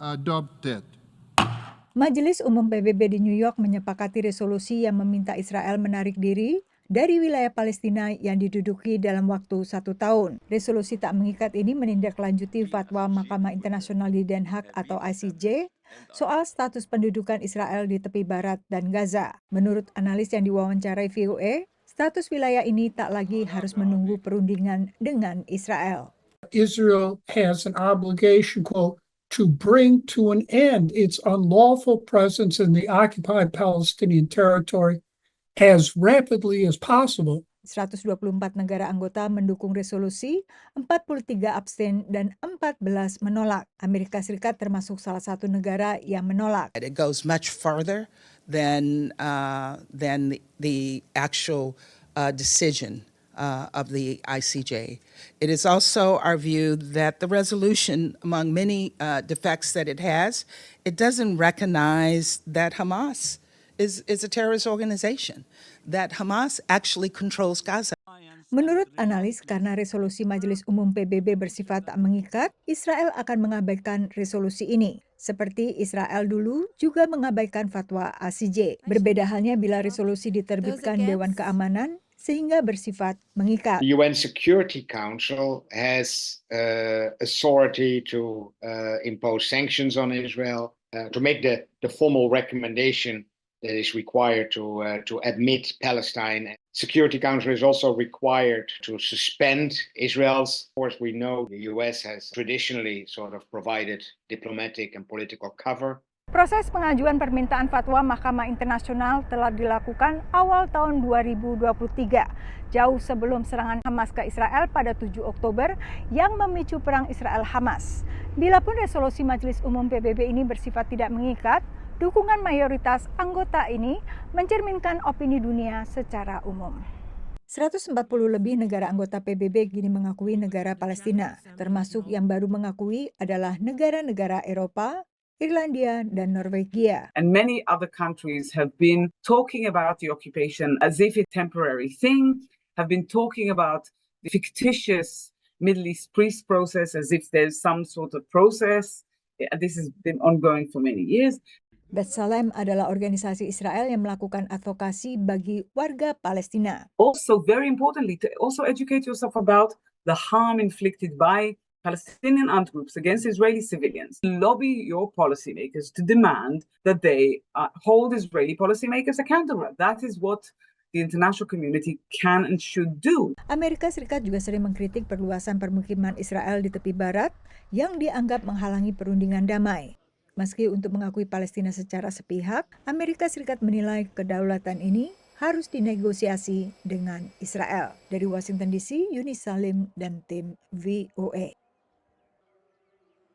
adopted. Majelis Umum PBB di New York menyepakati resolusi yang meminta Israel menarik diri dari wilayah Palestina yang diduduki dalam waktu 1 tahun. Resolusi tak mengikat ini menindaklanjuti fatwa Mahkamah Internasional di Den Haag atau ICJ soal status pendudukan Israel di tepi barat dan Gaza. Menurut analis yang diwawancarai VOA, status wilayah ini tak lagi harus menunggu perundingan dengan Israel. Israel has an obligation, quote, to bring to an end its unlawful presence in the occupied Palestinian territory as rapidly as possible. 124 negara anggota mendukung resolusi, 43 abstain dan 14 menolak. Amerika Serikat termasuk salah satu negara yang menolak. It goes much further than the actual decision of the ICJ. It is also our view that the resolution, among many defects that it has, it doesn't recognize that Hamas is a terrorist organization, that Hamas actually controls Gaza. Menurut analis, karena resolusi Majelis Umum PBB bersifat tak mengikat, Israel akan mengabaikan resolusi ini. Seperti Israel dulu juga mengabaikan fatwa ICJ. Berbeda halnya bila resolusi diterbitkan Dewan Keamanan, sehingga bersifat mengikat. The UN Security Council has authority to impose sanctions on Israel, to make the formal recommendation that is required to admit Palestine. Security Council is also required to suspend Israel's. Of course, we know the US has traditionally sort of provided diplomatic and political cover. Proses pengajuan permintaan fatwa Mahkamah Internasional telah dilakukan awal tahun 2023, jauh sebelum serangan Hamas ke Israel pada 7 Oktober yang memicu perang Israel-Hamas. Bilapun resolusi Majelis Umum PBB ini bersifat tidak mengikat, dukungan mayoritas anggota ini mencerminkan opini dunia secara umum. 140 lebih negara anggota PBB kini mengakui negara Palestina, termasuk yang baru mengakui adalah negara-negara Eropa, Irlandia, dan Norwegia. And many other countries have been talking about the occupation as if it's a temporary thing, have been talking about the fictitious Middle East peace process as if there's some sort of process. This has been ongoing for many years. B'Tselem adalah organisasi Israel yang melakukan advokasi bagi warga Palestina. Also, very importantly, to also educate yourself about the harm inflicted by Palestinian armed groups against Israeli civilians. Lobby your policymakers to demand that they hold Israeli policymakers accountable. That is what the international community can and should do. Amerika Serikat juga sering mengkritik perluasan permukiman Israel di tepi barat yang dianggap menghalangi perundingan damai. Meski untuk mengakui Palestina secara sepihak, Amerika Serikat menilai kedaulatan ini harus dinegosiasi dengan Israel. Dari Washington DC, Yuni Salim dan tim VOA.